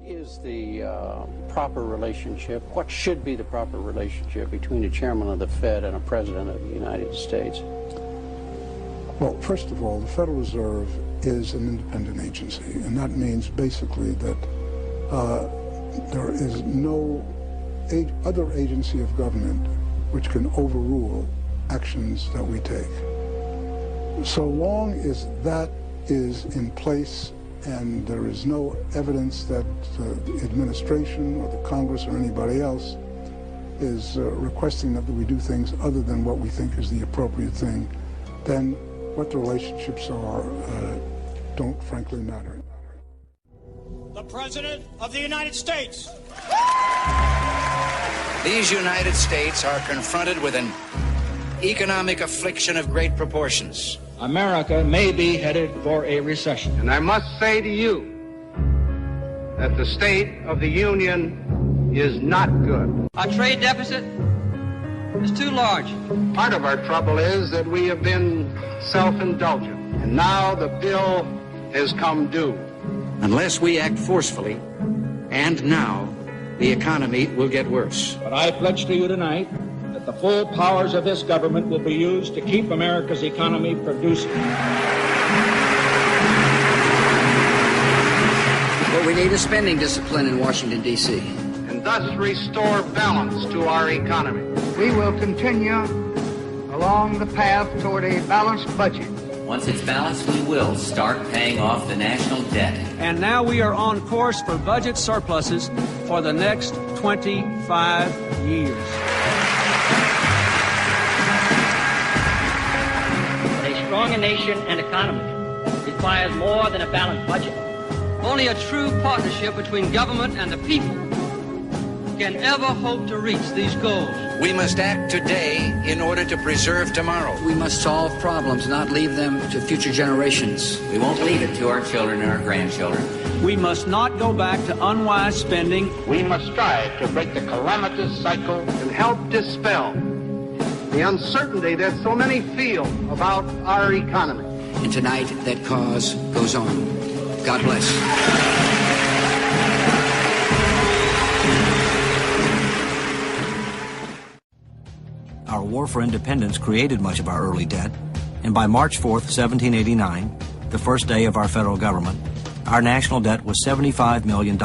is the proper relationship, what should be the proper relationship between a chairman of the Fed and a president of the United States? Well, first of all, the Federal Reserve is an independent agency, and that means basically that there is no other agency of government which can overrule actions that we take. So long as that is in place and there is no evidence that the administration or the Congress or anybody else is requesting that we do things other than what we think is the appropriate thing, then what the relationships are don't frankly matter. The President of the United States. These United States are confronted with an economic affliction of great proportions. America may be headed for a recession. And I must say to you that the state of the Union is not good. Our trade deficit is too large. Part of our trouble is that we have been self-indulgent, and now the bill has come due. Unless we act forcefully, and now, the economy will get worse. But I pledge to you tonight that the full powers of this government will be used to keep America's economy producing. What we need is spending discipline in Washington, D.C. And thus restore balance to our economy. We will continue along the path toward a balanced budget. Once it's balanced, we will start paying off the national debt. And now we are on course for budget surpluses for the next 25 years. A stronger nation and economy requires more than a balanced budget. Only a true partnership between government and the people can ever hope to reach these goals. We must act today in order to preserve tomorrow. We must solve problems, not leave them to future generations. We won't leave it to our children and our grandchildren. We must not go back to unwise spending. We must strive to break the calamitous cycle and help dispel the uncertainty that so many feel about our economy. And tonight, that cause goes on. God bless. Our war for independence created much of our early debt, and by March 4th, 1789, the first day of our federal government, our national debt was $75 million,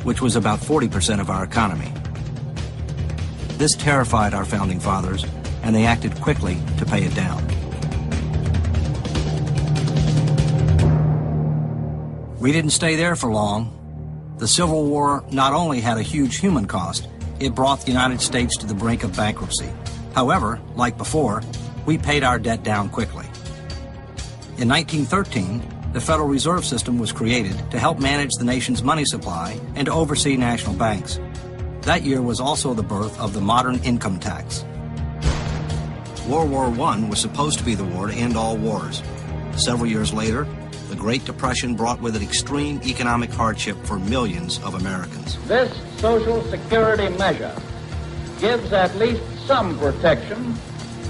which was about 40% of our economy. This terrified our founding fathers, and they acted quickly to pay it down. We didn't stay there for long. The Civil War not only had a huge human cost, it brought the United States to the brink of bankruptcy. However, like before, we paid our debt down quickly. In 1913, the Federal Reserve System was created to help manage the nation's money supply and to oversee national banks. That year was also the birth of the modern income tax. World War I was supposed to be the war to end all wars. Several years later, the Great Depression brought with it extreme economic hardship for millions of Americans. This Social Security measure gives at least some protection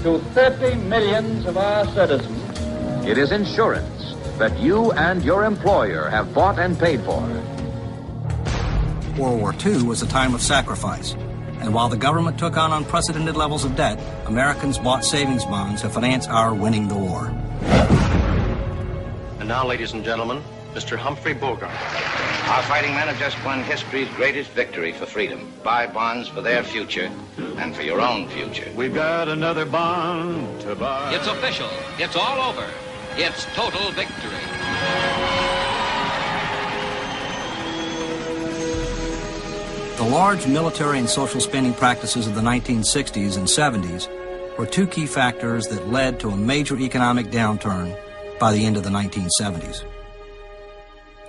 to 30 million of our citizens. It is insurance that you and your employer have bought and paid for. World War II was a time of sacrifice, and while the government took on unprecedented levels of debt, Americans bought savings bonds to finance our winning the war. And now, ladies and gentlemen, Mr. Humphrey Bogart. Our fighting men have just won history's greatest victory for freedom. Buy bonds for their future and for your own future. We've got another bond to buy. It's official. It's all over. It's total victory. The large military and social spending practices of the 1960s and 70s were two key factors that led to a major economic downturn by the end of the 1970s.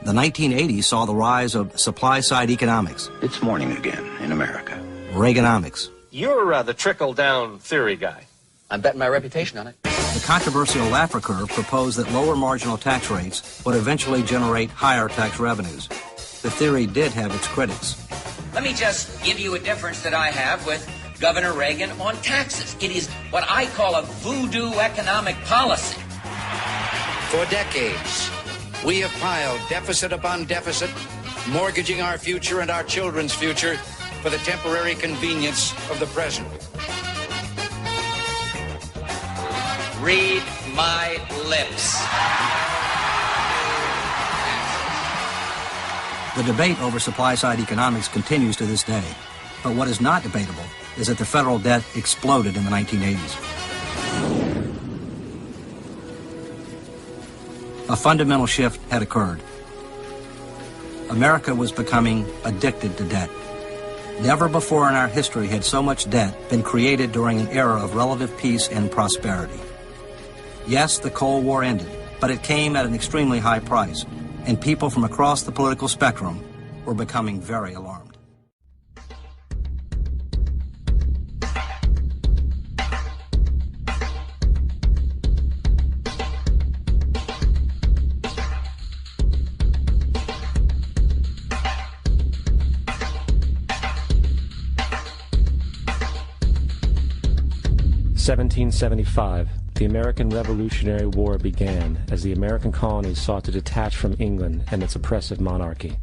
The 1980s saw the rise of supply-side economics. It's morning again in America. Reaganomics. You're the trickle-down theory guy. I'm betting my reputation on it. The controversial Laffer curve proposed that lower marginal tax rates would eventually generate higher tax revenues. The theory did have its critics. Let me just give you a difference that I have with Governor Reagan on taxes. It is what I call a voodoo economic policy. For decades, we have piled deficit upon deficit mortgaging our future and our children's future for the temporary convenience of the present. Read my lips. The debate over supply-side economics continues to this day. But what is not debatable is that the federal debt exploded in the 1980s. A fundamental shift had occurred. America was becoming addicted to debt. Never before in our history had so much debt been created during an era of relative peace and prosperity. Yes, the Cold War ended, but it came at an extremely high price, and people from across the political spectrum were becoming very alarmed. (1775), the American Revolutionary War began as the American colonies sought to detach from England and its oppressive monarchy.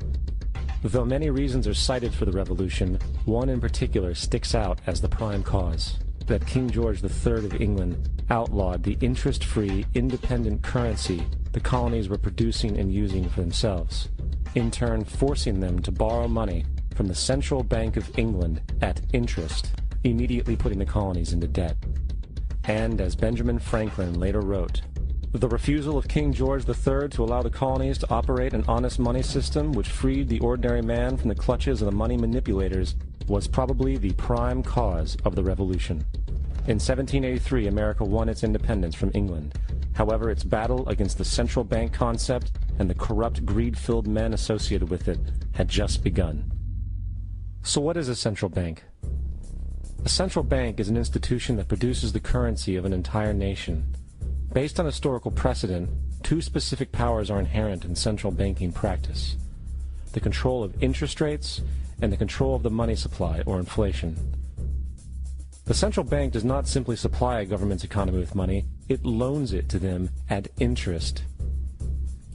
Though many reasons are cited for the revolution, one in particular sticks out as the prime cause: that King George III of England outlawed the interest-free, independent currency the colonies were producing and using for themselves, in turn forcing them to borrow money from the Central Bank of England at interest, immediately putting the colonies into debt. And, as Benjamin Franklin later wrote, the refusal of King George III to allow the colonies to operate an honest money system which freed the ordinary man from the clutches of the money manipulators was probably the prime cause of the revolution. In 1783, America won its independence from England. However, its battle against the central bank concept and the corrupt, greed-filled men associated with it had just begun. So what is a central bank? A central bank is an institution that produces the currency of an entire nation. Based on historical precedent, two specific powers are inherent in central banking practice: the control of interest rates and the control of the money supply, or inflation. The central bank does not simply supply a government's economy with money, it loans it to them at interest.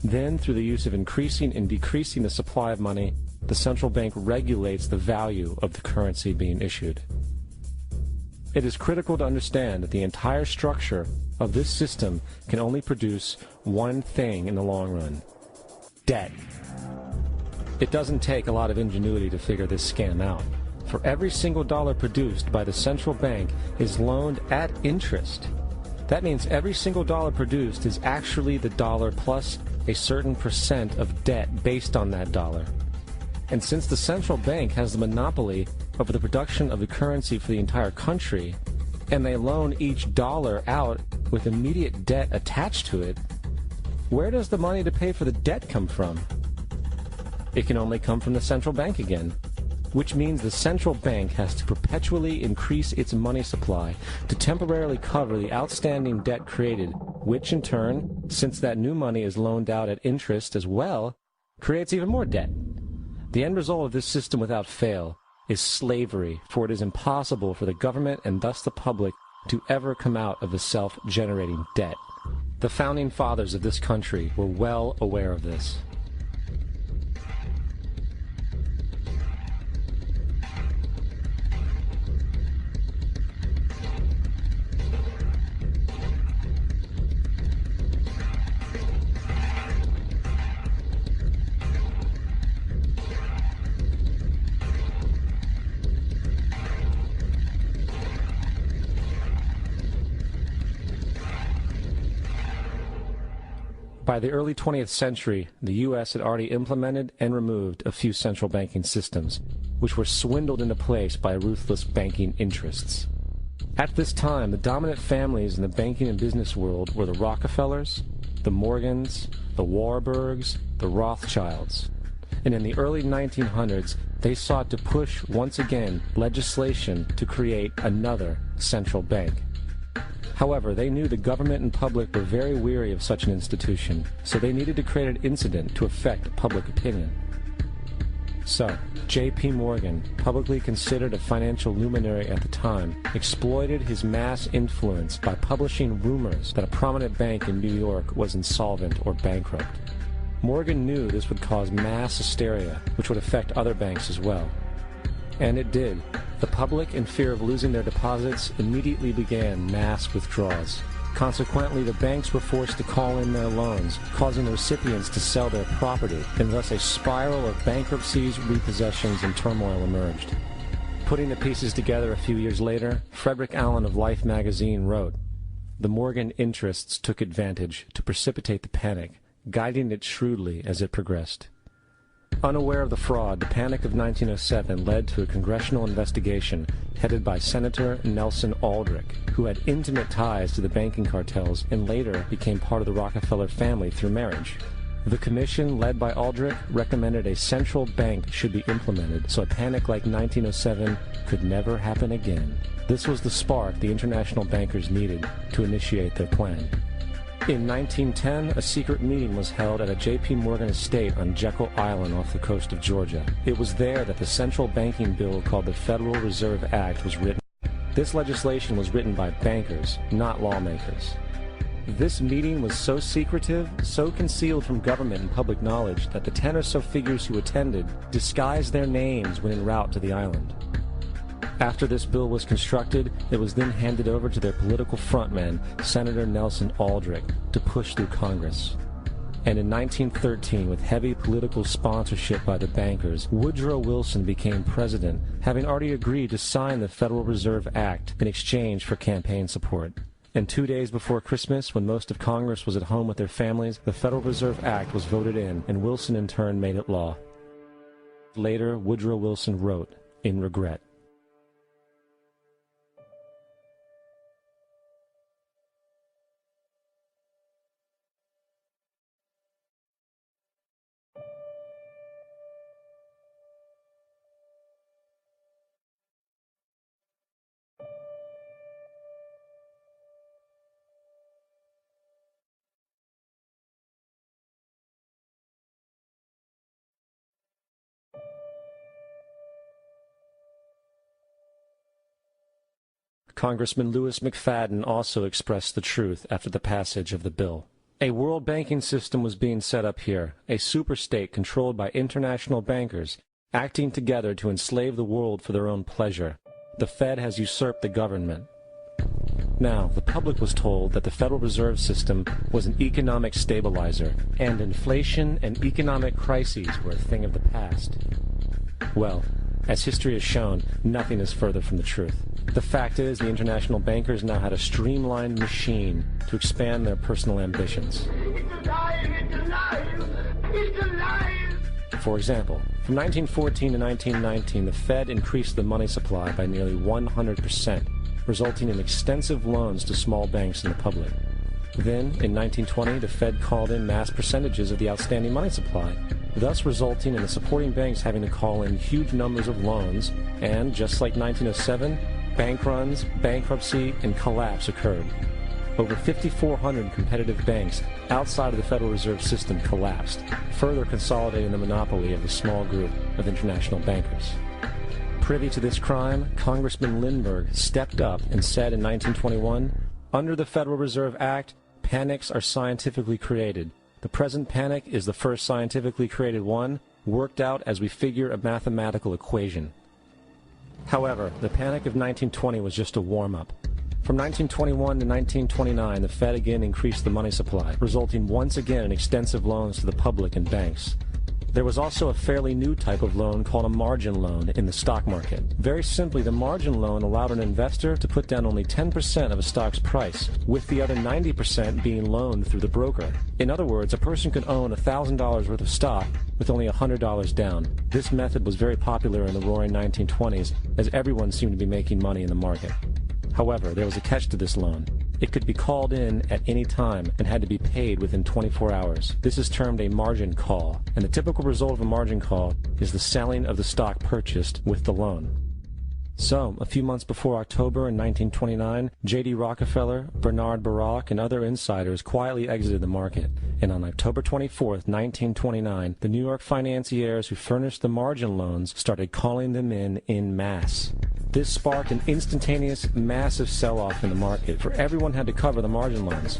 Then, through the use of increasing and decreasing the supply of money, the central bank regulates the value of the currency being issued. It is critical to understand that the entire structure of this system can only produce one thing in the long run: debt. It doesn't take a lot of ingenuity to figure this scam out. For every single dollar produced by the central bank is loaned at interest. That means every single dollar produced is actually the dollar plus a certain percent of debt based on that dollar. And since the central bank has the monopoly over the production of the currency for the entire country, and they loan each dollar out with immediate debt attached to it, where does the money to pay for the debt come from? It can only come from the central bank again, which means the central bank has to perpetually increase its money supply to temporarily cover the outstanding debt created, which in turn, since that new money is loaned out at interest as well, creates even more debt. The end result of this system without fail is slavery, for it is impossible for the government and thus the public to ever come out of the self-generating debt. The founding fathers of this country were well aware of this. By the early 20th century, the U.S. had already implemented and removed a few central banking systems, which were swindled into place by ruthless banking interests. At this time, the dominant families in the banking and business world were the Rockefellers, the Morgans, the Warburgs, the Rothschilds. And in the early 1900s, they sought to push once again legislation to create another central bank. However, they knew the government and public were very weary of such an institution, so they needed to create an incident to affect public opinion. So, J.P. Morgan, publicly considered a financial luminary at the time, exploited his mass influence by publishing rumors that a prominent bank in New York was insolvent or bankrupt. Morgan knew this would cause mass hysteria, which would affect other banks as well. And it did. The public, in fear of losing their deposits, immediately began mass withdrawals. Consequently, the banks were forced to call in their loans, causing the recipients to sell their property, and thus a spiral of bankruptcies, repossessions, and turmoil emerged. Putting the pieces together a few years later, Frederick Allen of Life magazine wrote, "The Morgan interests took advantage to precipitate the panic, guiding it shrewdly as it progressed." Unaware of the fraud, the Panic of 1907 led to a congressional investigation headed by Senator Nelson Aldrich, who had intimate ties to the banking cartels and later became part of the Rockefeller family through marriage. The commission, led by Aldrich, recommended a central bank should be implemented so a panic like 1907 could never happen again. This was the spark the international bankers needed to initiate their plan. In 1910, a secret meeting was held at a J.P. Morgan estate on Jekyll Island off the coast of Georgia. It was there that the central banking bill called the Federal Reserve Act was written. This legislation was written by bankers, not lawmakers. This meeting was so secretive, so concealed from government and public knowledge that the 10 or so figures who attended disguised their names when en route to the island. After this bill was constructed, it was then handed over to their political frontman, Senator Nelson Aldrich, to push through Congress. And in 1913, with heavy political sponsorship by the bankers, Woodrow Wilson became president, having already agreed to sign the Federal Reserve Act in exchange for campaign support. And 2 days before Christmas, when most of Congress was at home with their families, the Federal Reserve Act was voted in, and Wilson in turn made it law. Later, Woodrow Wilson wrote, in regret, Congressman Louis McFadden also expressed the truth after the passage of the bill. A world banking system was being set up here, a superstate controlled by international bankers, acting together to enslave the world for their own pleasure. The Fed has usurped the government. Now, the public was told that the Federal Reserve System was an economic stabilizer, and inflation and economic crises were a thing of the past. Well, as history has shown, nothing is further from the truth. The fact is, the international bankers now had a streamlined machine to expand their personal ambitions. It's alive! It's alive! It's alive! For example, from 1914 to 1919, the Fed increased the money supply by nearly 100%, resulting in extensive loans to small banks and the public. Then, in 1920, the Fed called in mass percentages of the outstanding money supply, thus resulting in the supporting banks having to call in huge numbers of loans, and, just like 1907, bank runs, bankruptcy, and collapse occurred. Over 5,400 competitive banks outside of the Federal Reserve System collapsed, further consolidating the monopoly of a small group of international bankers. Privy to this crime, Congressman Lindbergh stepped up and said in 1921, "Under the Federal Reserve Act, panics are scientifically created. The present panic is the first scientifically created one, worked out as we figure a mathematical equation." However, the panic of 1920 was just a warm-up. From 1921 to 1929, the Fed again increased the money supply, resulting once again in extensive loans to the public and banks. There was also a fairly new type of loan called a margin loan in the stock market. Very simply, the margin loan allowed an investor to put down only 10% of a stock's price, with the other 90% being loaned through the broker. In other words, a person could own $1,000 worth of stock with only $100 down. This method was very popular in the roaring 1920s, as everyone seemed to be making money in the market. However, there was a catch to this loan. It could be called in at any time and had to be paid within 24 hours. This is termed a margin call, and the typical result of a margin call is the selling of the stock purchased with the loan. So, a few months before October in 1929, J.D. Rockefeller, Bernard Baruch, and other insiders quietly exited the market, and on October 24, 1929, the New York financiers who furnished the margin loans started calling them in masse. This sparked an instantaneous, massive sell-off in the market, for everyone had to cover the margin loans.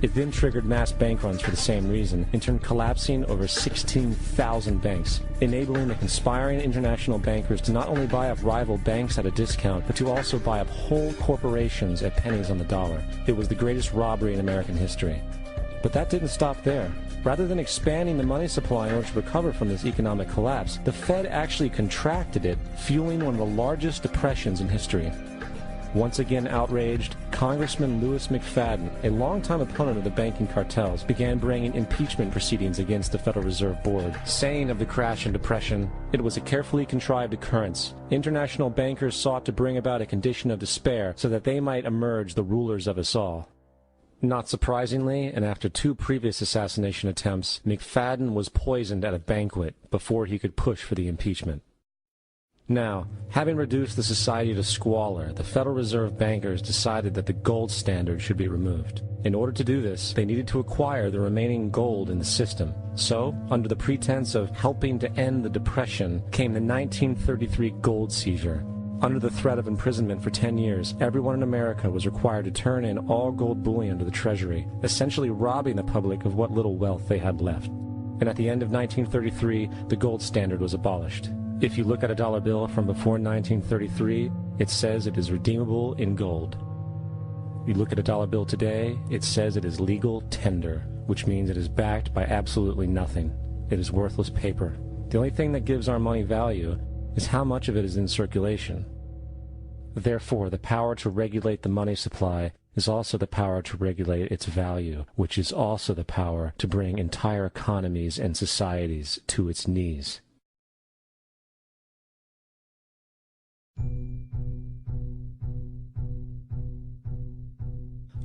It then triggered mass bank runs for the same reason, in turn collapsing over 16,000 banks, enabling the conspiring international bankers to not only buy up rival banks at a discount, but to also buy up whole corporations at pennies on the dollar. It was the greatest robbery in American history. But that didn't stop there. Rather than expanding the money supply in order to recover from this economic collapse, the Fed actually contracted it, fueling one of the largest depressions in history. Once again outraged, Congressman Louis McFadden, a longtime opponent of the banking cartels, began bringing impeachment proceedings against the Federal Reserve Board, saying of the crash and depression, it was a carefully contrived occurrence. International bankers sought to bring about a condition of despair so that they might emerge the rulers of us all. Not surprisingly, and after 2 previous assassination attempts, McFadden was poisoned at a banquet before he could push for the impeachment. Now, having reduced the society to squalor, the Federal Reserve bankers decided that the gold standard should be removed. In order to do this, they needed to acquire the remaining gold in the system. So, under the pretense of helping to end the Depression, came the 1933 gold seizure. Under the threat of imprisonment for 10 years, everyone in America was required to turn in all gold bullion to the Treasury, essentially robbing the public of what little wealth they had left. And at the end of 1933, the gold standard was abolished. If you look at a dollar bill from before 1933, it says it is redeemable in gold. You look at a dollar bill today, it says it is legal tender, which means it is backed by absolutely nothing. It is worthless paper. The only thing that gives our money value is how much of it is in circulation. Therefore, the power to regulate the money supply is also the power to regulate its value, which is also the power to bring entire economies and societies to its knees.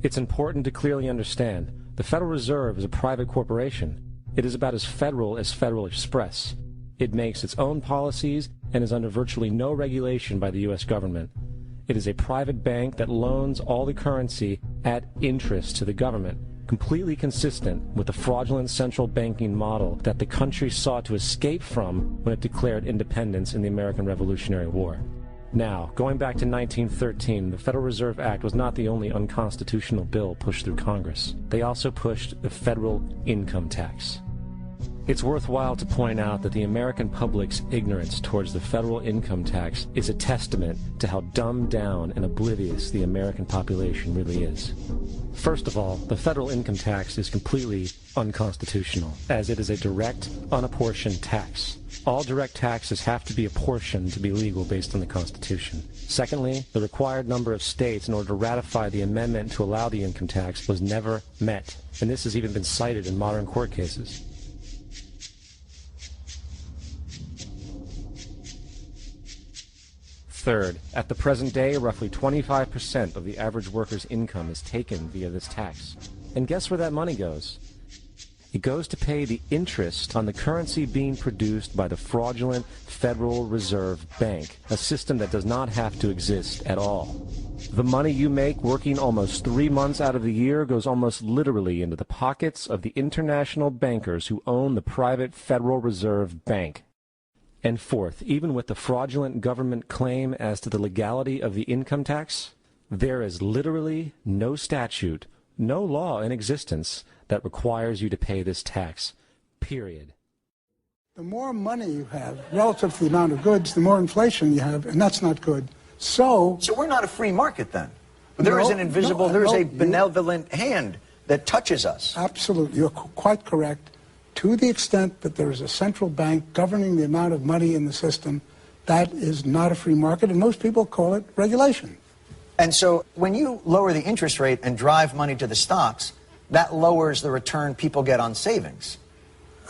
It's important to clearly understand the Federal Reserve is a private corporation. It is about as Federal Express. It makes its own policies and is under virtually no regulation by the U.S. government. It is a private bank that loans all the currency at interest to the government, completely consistent with the fraudulent central banking model that the country sought to escape from when it declared independence in the American Revolutionary War. Now, going back to 1913, the Federal Reserve Act was not the only unconstitutional bill pushed through Congress. They also pushed the federal income tax. It's worthwhile to point out that the American public's ignorance towards the federal income tax is a testament to how dumbed down and oblivious the American population really is. First of all, the federal income tax is completely unconstitutional, as it is a direct, unapportioned tax. All direct taxes have to be apportioned to be legal based on the Constitution. Secondly, the required number of states in order to ratify the amendment to allow the income tax was never met, and this has even been cited in modern court cases. Third, at the present day, roughly 25% of the average worker's income is taken via this tax. And guess where that money goes? It goes to pay the interest on the currency being produced by the fraudulent Federal Reserve Bank, a system that does not have to exist at all. The money you make working almost 3 months out of the year goes almost literally into the pockets of the international bankers who own the private Federal Reserve Bank. And fourth, even with the fraudulent government claim as to the legality of the income tax, there is literally no statute, no law in existence that requires you to pay this tax, period. The more money you have relative to the amount of goods, the more inflation you have, and that's not good. So we're not a free market then? There is an invisible, there is a benevolent hand that touches us. Absolutely. You're quite correct. To the extent that there is a central bank governing the amount of money in the system, that is not a free market, and most people call it regulation. And so when you lower the interest rate and drive money to the stocks, that lowers the return people get on savings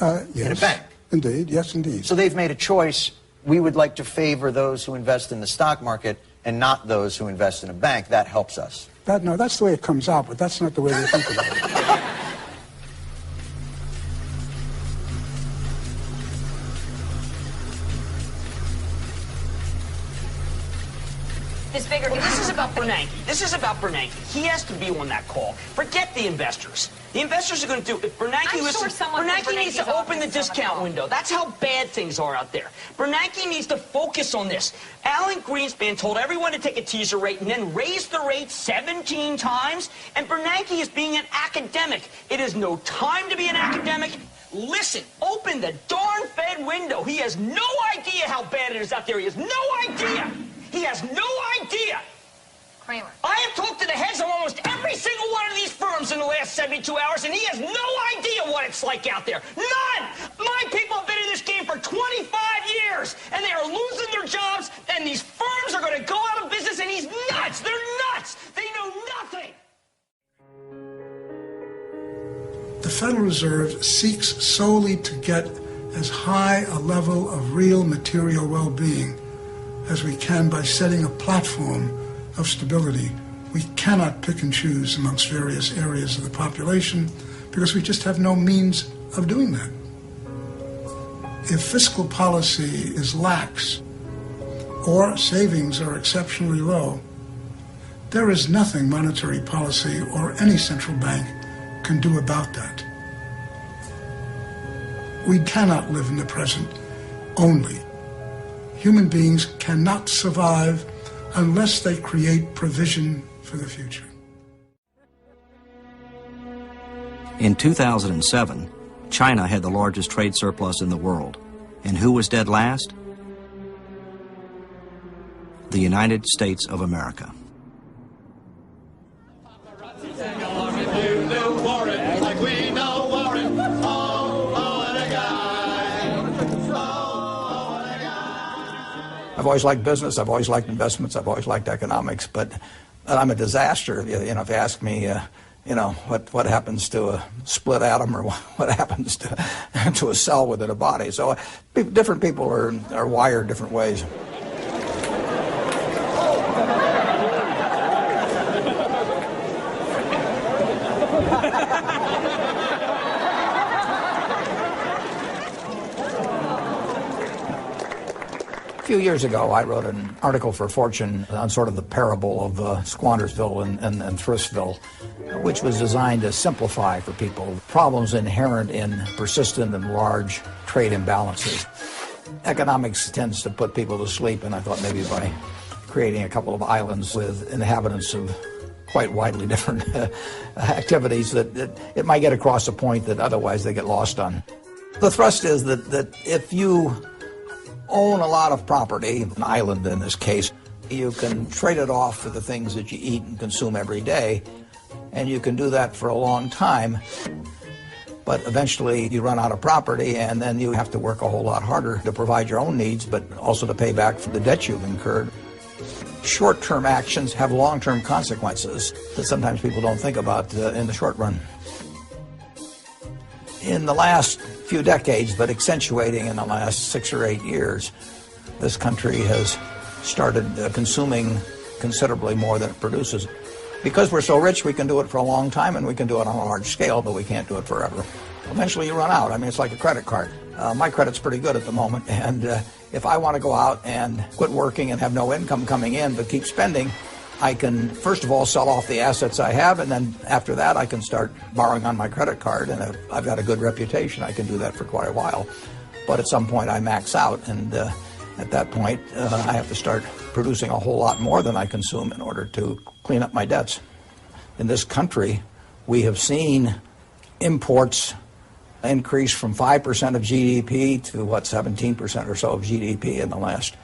Yes, in a bank. Indeed, yes, indeed. So they've made a choice. We would like to favor those who invest in the stock market and not those who invest in a bank. That helps us. No, that's the way it comes out, but that's not the way they think about it. this bigger. Well, this is about Bernanke. This is about Bernanke. He has to be on that call. Forget the investors. The investors are going to do it. If Bernanke Bernanke needs to open the discount window. That's how bad things are out there. Bernanke needs to focus on this. Alan Greenspan told everyone to take a teaser rate and then raise the rate 17 times. And Bernanke is being an academic. It is no time to be an academic. Listen, open the darn Fed window. He has no idea how bad it is out there. He has no idea. He has no idea. Kramer. I have talked to the heads of almost every single one of these firms in the last 72 hours, and he has no idea what it's like out there. None! My people have been in this game for 25 years, and they are losing their jobs, and these firms are going to go out of business, and he's nuts! They're nuts! They know nothing! The Federal Reserve seeks solely to get as high a level of real material well-being as we can by setting a platform of stability. We cannot pick and choose amongst various areas of the population because we just have no means of doing that. If fiscal policy is lax or savings are exceptionally low, there is nothing monetary policy or any central bank can do about that. We cannot live in the present only. Human beings cannot survive unless they create provision for the future. In 2007, China had the largest trade surplus in the world. And who was dead last? The United States of America. I've always liked business, I've always liked investments, I've always liked economics, but I'm a disaster. You know, if you ask me, what happens to a split atom or what happens to a cell within a body. So different people are wired different ways. A few years ago, I wrote an article for Fortune on sort of the parable of Squandersville and Thriftsville, which was designed to simplify for people problems inherent in persistent and large trade imbalances. Economics tends to put people to sleep, and I thought maybe by creating a couple of islands with inhabitants of quite widely different activities that it might get across a point that otherwise they get lost on. The thrust is that if you own a lot of property, an island in this case, you can trade it off for the things that you eat and consume every day, and you can do that for a long time, but eventually you run out of property and then you have to work a whole lot harder to provide your own needs, but also to pay back for the debt you've incurred. Short-term actions have long-term consequences that sometimes people don't think about in the short run. In the last few decades, but accentuating in the last 6 or 8 years, this country has started consuming considerably more than it produces. Because we're so rich, we can do it for a long time, and we can do it on a large scale, but we can't do it forever. Eventually you run out. I mean, it's like a credit card. My credit's pretty good at the moment, and if I want to go out and quit working and have no income coming in but keep spending, I can, first of all, sell off the assets I have, and then after that I can start borrowing on my credit card, and if I've got a good reputation, I can do that for quite a while. But at some point I max out, and at that point I have to start producing a whole lot more than I consume in order to clean up my debts. In this country, we have seen imports increase from 5% of GDP to, 17% or so of GDP in the last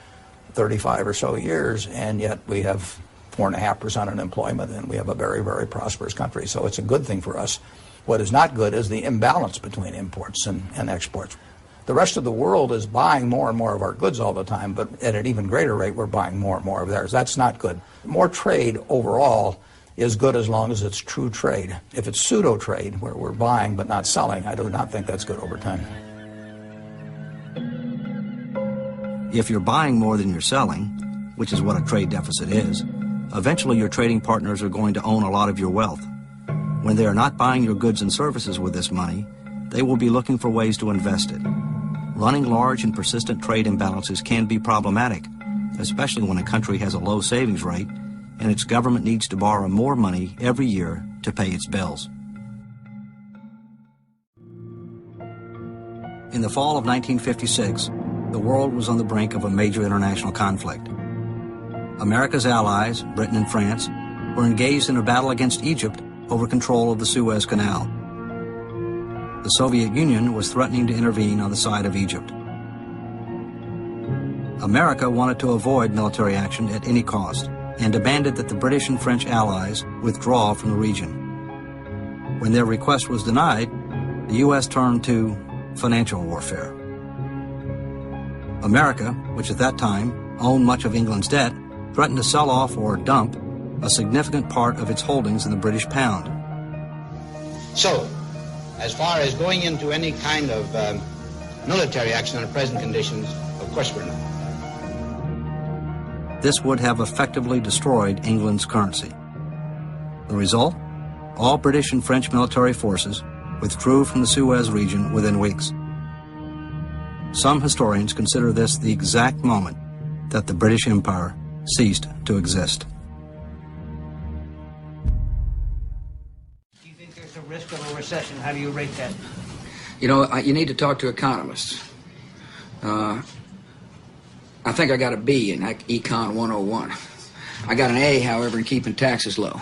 35 or so years, and yet we have 4.5% unemployment, and we have a very, very prosperous country. So it's a good thing for us. What is not good is the imbalance between imports and exports. The rest of the world is buying more and more of our goods all the time, but at an even greater rate, we're buying more and more of theirs. That's not good. More trade overall is good as long as it's true trade. If it's pseudo-trade, where we're buying but not selling, I do not think that's good over time. If you're buying more than you're selling, which is what a trade deficit is, eventually your trading partners are going to own a lot of your wealth. When they are not buying your goods and services with this money, they will be looking for ways to invest it. Running large and persistent trade imbalances can be problematic, especially when a country has a low savings rate and its government needs to borrow more money every year to pay its bills. In the fall of 1956, the world was on the brink of a major international conflict. America's allies, Britain and France, were engaged in a battle against Egypt over control of the Suez Canal. The Soviet Union was threatening to intervene on the side of Egypt. America wanted to avoid military action at any cost and demanded that the British and French allies withdraw from the region. When their request was denied, the U.S. turned to financial warfare. America, which at that time owned much of England's debt, threatened to sell off or dump a significant part of its holdings in the British pound. So, as far as going into any kind of military action under present conditions, of course we're not. This would have effectively destroyed England's currency. The result? All British and French military forces withdrew from the Suez region within weeks. Some historians consider this the exact moment that the British Empire ceased to exist. Do you think there's a risk of a recession? How do you rate that? You know, you need to talk to economists. I think I got a B in Econ 101. I got an A, however, in keeping taxes low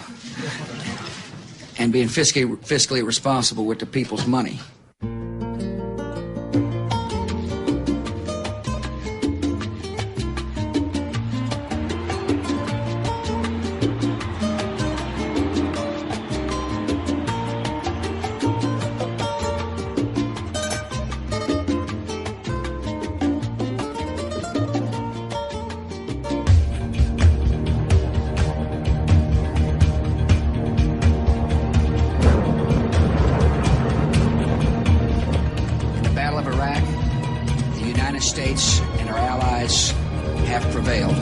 and being fiscally responsible with the people's money. States and our allies have prevailed.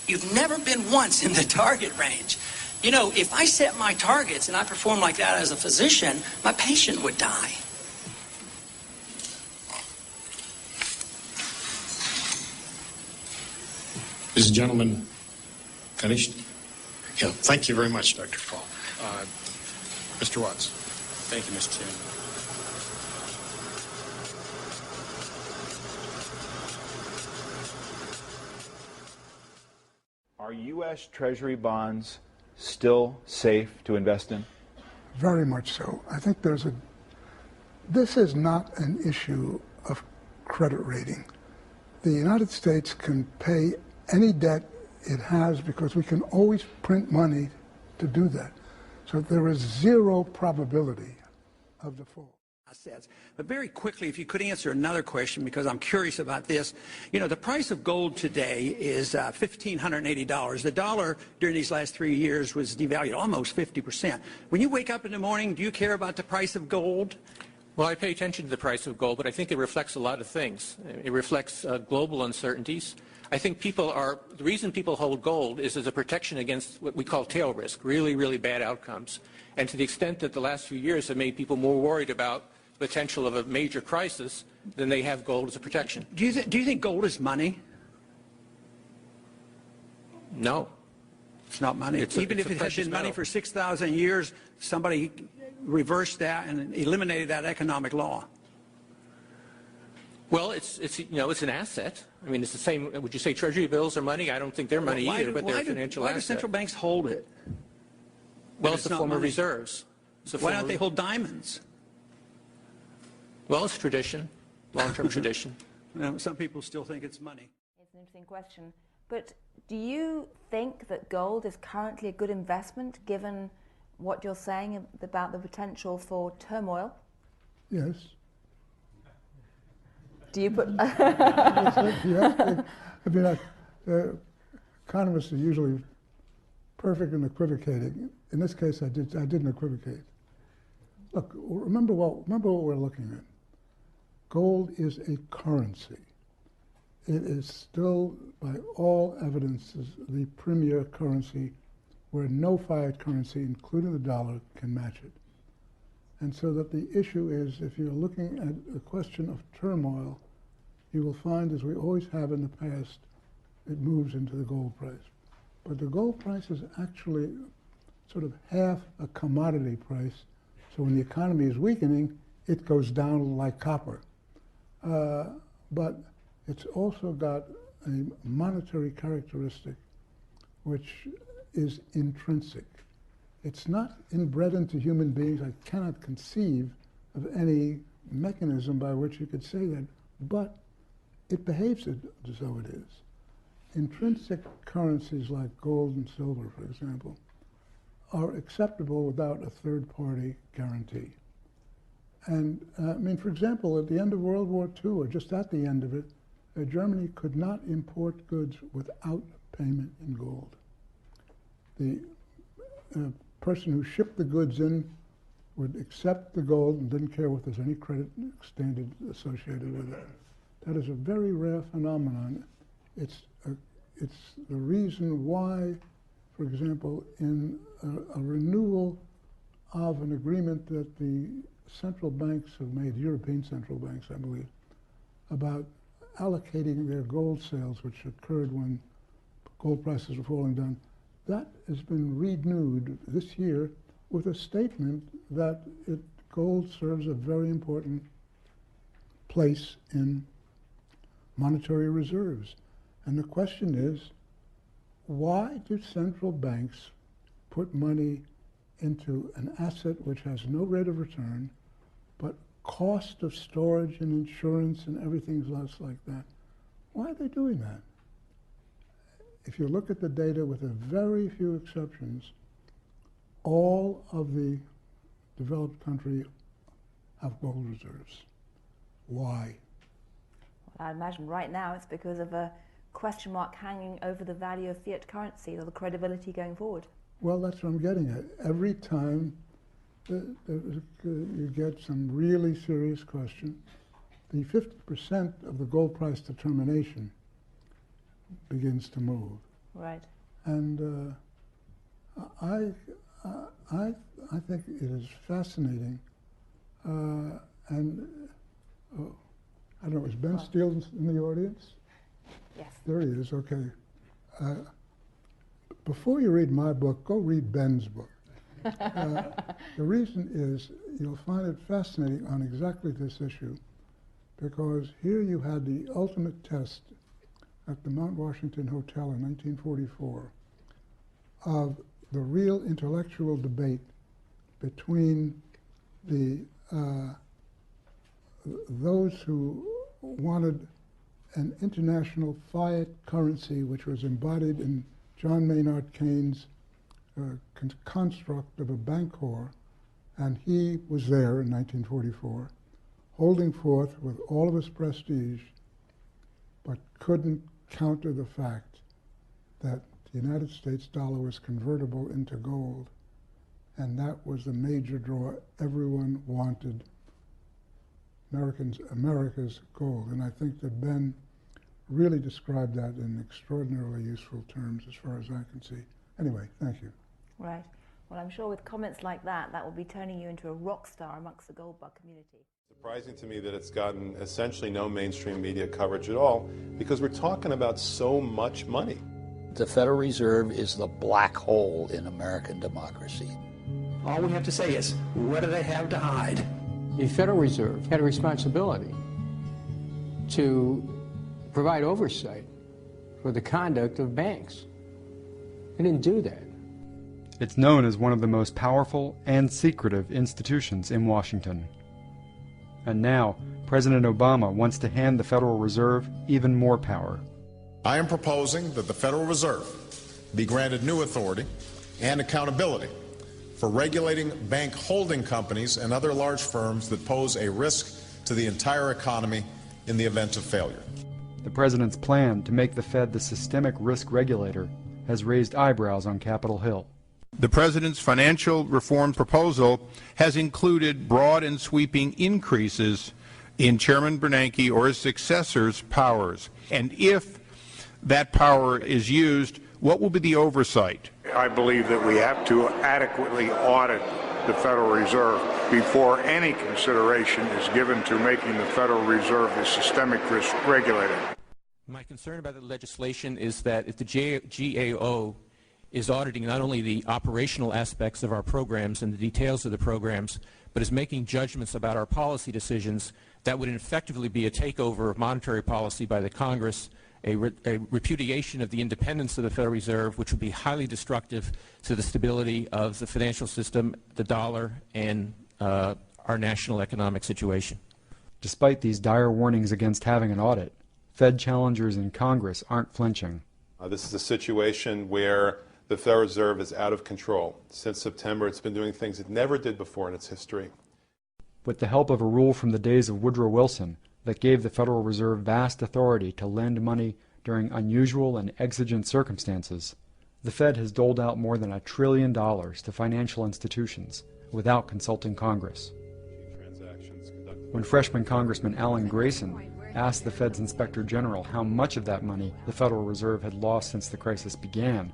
You've never been once in the target range. You know, if I set my targets and I perform like that as a physician, my patient would die. Is the gentleman finished? Yeah, thank you very much, Dr. Paul. Mr. Watts. Thank you, Mr. Chairman. Are U.S. Treasury bonds still safe to invest in? Very much so. I think this is not an issue of credit rating. The United States can pay any debt it has because we can always print money to do that. So there is zero probability of default. But very quickly, if you could answer another question, because I'm curious about this. You know, the price of gold today is $1,580. The dollar during these last 3 years was devalued almost 50%. When you wake up in the morning, do you care about the price of gold? Well, I pay attention to the price of gold, but I think it reflects a lot of things. It reflects global uncertainties. I think the reason people hold gold is as a protection against what we call tail risk, really, really bad outcomes. And to the extent that the last few years have made people more worried about the potential of a major crisis, then they have gold as a protection. Do you think gold is money? No. It's not money. Even if it had been money for 6,000 years, somebody reversed that and eliminated that economic law. Well, it's an asset. I mean, it's the same. Would you say Treasury bills are money? I don't think they're money either, but they're a financial asset. Why do central banks hold it? Well, it's a form of reserves. Why don't they hold diamonds? Well, it's tradition, long-term tradition. Some people still think it's money. It's an interesting question. But do you think that gold is currently a good investment given what you're saying about the potential for turmoil? Yes. Do you put... Economists are usually perfect in equivocating. In this case, I didn't equivocate. Look, remember what we're looking at. Gold is a currency. It is still, by all evidences, the premier currency where no fiat currency, including the dollar, can match it. And so that the issue is, if you're looking at a question of turmoil, you will find, as we always have in the past, it moves into the gold price. But the gold price is actually sort of half a commodity price. So when the economy is weakening, it goes down like copper. But it's also got a monetary characteristic which is intrinsic. It's not inbred into human beings. I cannot conceive of any mechanism by which you could say that, but it behaves as though it is. Intrinsic currencies like gold and silver, for example, are acceptable without a third-party guarantee. And, for example, at the end of World War II, or just at the end of it, Germany could not import goods without payment in gold. The person who shipped the goods in would accept the gold and didn't care if there's any credit standard associated with it. That is a very rare phenomenon. It's the reason why, for example, in a renewal of an agreement that the central banks have made, European central banks, I believe, about allocating their gold sales, which occurred when gold prices were falling down, that has been renewed this year with a statement that gold serves a very important place in monetary reserves. And the question is, why do central banks put money into an asset which has no rate of return, but cost of storage and insurance and everything else like that? Why are they doing that? If you look at the data, with a very few exceptions, all of the developed countries have gold reserves. Why? Well, I imagine right now it's because of a question mark hanging over the value of fiat currency or the credibility going forward. Well, that's what I'm getting at. Every time you get some really serious question, the 50% of the gold price determination begins to move. Right. And I think it is fascinating. I don't know, is Ben Steele in the audience? Yes. There he is, okay. Before you read my book, go read Ben's book. The reason is you'll find it fascinating on exactly this issue, because here you had the ultimate test at the Mount Washington Hotel in 1944 of the real intellectual debate between those who wanted an international fiat currency, which was embodied in John Maynard Keynes' construct of a bank whore, and he was there in 1944, holding forth with all of his prestige, but couldn't counter the fact that the United States dollar was convertible into gold, and that was the major draw. Everyone wanted America's gold, and I think that Ben really described that in extraordinarily useful terms as far as I can see. Anyway, thank you. Right. Well, I'm sure with comments like that, that will be turning you into a rock star amongst the gold bug community. Surprising to me that it's gotten essentially no mainstream media coverage at all, because we're talking about so much money. The Federal Reserve is the black hole in American democracy. All we have to say is, what do they have to hide? The Federal Reserve had a responsibility to provide oversight for the conduct of banks. They didn't do that. It's known as one of the most powerful and secretive institutions in Washington. And now, President Obama wants to hand the Federal Reserve even more power. I am proposing that the Federal Reserve be granted new authority and accountability for regulating bank holding companies and other large firms that pose a risk to the entire economy in the event of failure. The president's plan to make the Fed the systemic risk regulator has raised eyebrows on Capitol Hill. The president's financial reform proposal has included broad and sweeping increases in Chairman Bernanke or his successor's powers. And if that power is used, what will be the oversight? I believe that we have to adequately audit the Federal Reserve before any consideration is given to making the Federal Reserve the systemic risk regulator. My concern about the legislation is that if the GAO is auditing not only the operational aspects of our programs and the details of the programs, but is making judgments about our policy decisions, that would effectively be a takeover of monetary policy by the Congress, a repudiation of the independence of the Federal Reserve, which would be highly destructive to the stability of the financial system, the dollar, and our national economic situation. Despite these dire warnings against having an audit, Fed challengers in Congress aren't flinching. This is a situation where the Federal Reserve is out of control. Since September, it's been doing things it never did before in its history. With the help of a rule from the days of Woodrow Wilson that gave the Federal Reserve vast authority to lend money during unusual and exigent circumstances, the Fed has doled out more than $1 trillion to financial institutions without consulting Congress. When freshman Congressman Alan Grayson asked the Fed's Inspector General how much of that money the Federal Reserve had lost since the crisis began,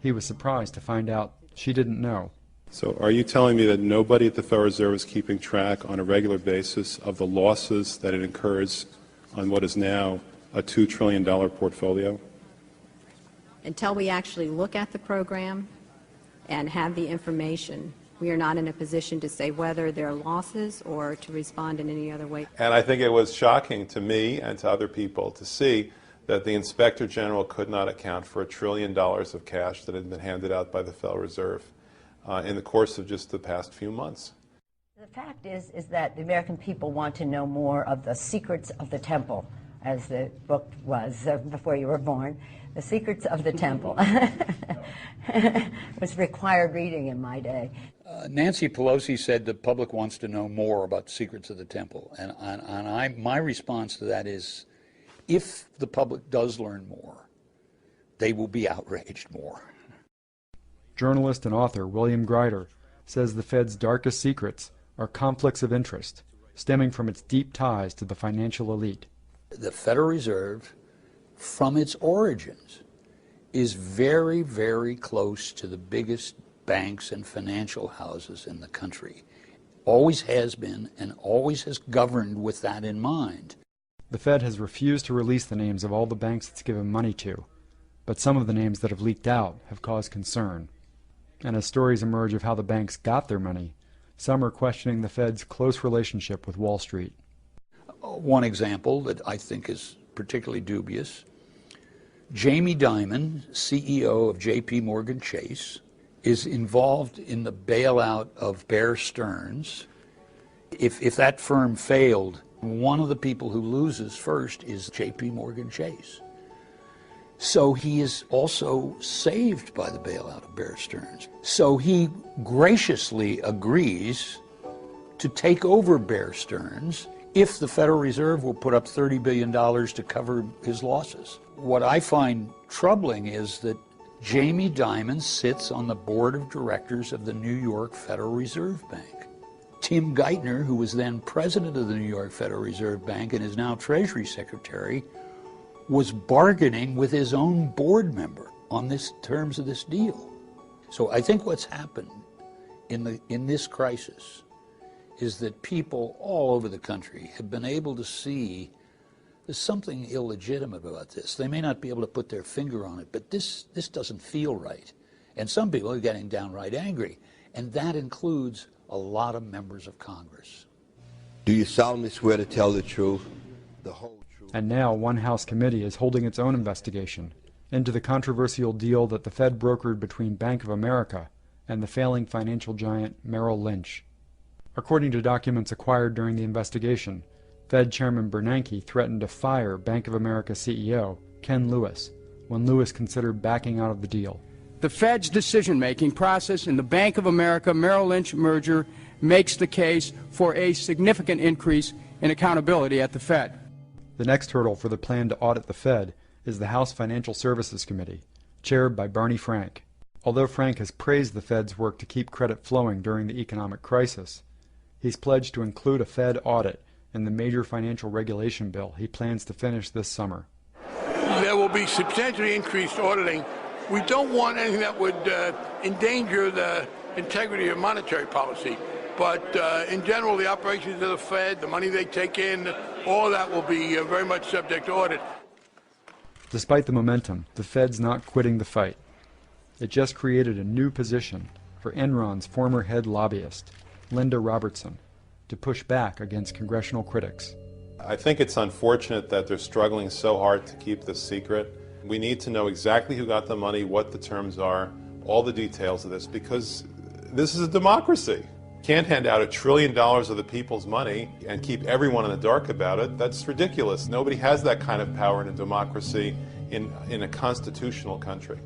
he was surprised to find out she didn't know. So are you telling me that nobody at the Federal Reserve is keeping track on a regular basis of the losses that it incurs on what is now a $2 trillion portfolio? Until we actually look at the program and have the information, we are not in a position to say whether there are losses or to respond in any other way. And I think it was shocking to me and to other people to see that the Inspector General could not account for $1 trillion of cash that had been handed out by the Federal Reserve in the course of just the past few months. The fact is that the American people want to know more of the secrets of the temple, as the book was before you were born. The Secrets of the Temple. It was required reading in my day. Nancy Pelosi said the public wants to know more about the secrets of the temple. And my response to that is, if the public does learn more, they will be outraged more. Journalist and author William Greider says the Fed's darkest secrets are conflicts of interest, stemming from its deep ties to the financial elite. The Federal Reserve, from its origins, is very, very close to the biggest banks and financial houses in the country. Always has been and always has governed with that in mind. The Fed has refused to release the names of all the banks it's given money to, but some of the names that have leaked out have caused concern. And as stories emerge of how the banks got their money, some are questioning the Fed's close relationship with Wall Street. One example that I think is particularly dubious, Jamie Dimon, CEO of J.P. Morgan Chase, is involved in the bailout of Bear Stearns. If that firm failed, one of the people who loses first is J.P. Morgan Chase. So he is also saved by the bailout of Bear Stearns. So he graciously agrees to take over Bear Stearns if the Federal Reserve will put up $30 billion to cover his losses. What I find troubling is that Jamie Dimon sits on the board of directors of the New York Federal Reserve Bank. Tim Geithner, who was then president of the New York Federal Reserve Bank and is now Treasury Secretary, was bargaining with his own board member on this terms of this deal. So I think what's happened in this crisis is that people all over the country have been able to see there's something illegitimate about this. They may not be able to put their finger on it, but this doesn't feel right. And some people are getting downright angry, and that includes a lot of members of Congress. Do you solemnly swear to tell the truth, the whole truth? And now one House committee is holding its own investigation into the controversial deal that the Fed brokered between Bank of America and the failing financial giant Merrill Lynch. According to documents acquired during the investigation, Fed Chairman Bernanke threatened to fire Bank of America CEO Ken Lewis when Lewis considered backing out of the deal. The Fed's decision-making process in the Bank of America Merrill Lynch merger makes the case for a significant increase in accountability at the Fed. The next hurdle for the plan to audit the Fed is the House Financial Services Committee, chaired by Barney Frank. Although Frank has praised the Fed's work to keep credit flowing during the economic crisis, he's pledged to include a Fed audit in the major financial regulation bill he plans to finish this summer. There will be substantially increased auditing. We don't want anything that would endanger the integrity of monetary policy. But in general, the operations of the Fed, the money they take in, all that will be very much subject to audit. Despite the momentum, the Fed's not quitting the fight. It just created a new position for Enron's former head lobbyist, Linda Robertson, to push back against congressional critics. I think it's unfortunate that they're struggling so hard to keep this secret. We need to know exactly who got the money, what the terms are, all the details of this, because this is a democracy. Can't hand out $1 trillion of the people's money and keep everyone in the dark about it. That's ridiculous. Nobody has that kind of power in a democracy in a constitutional country.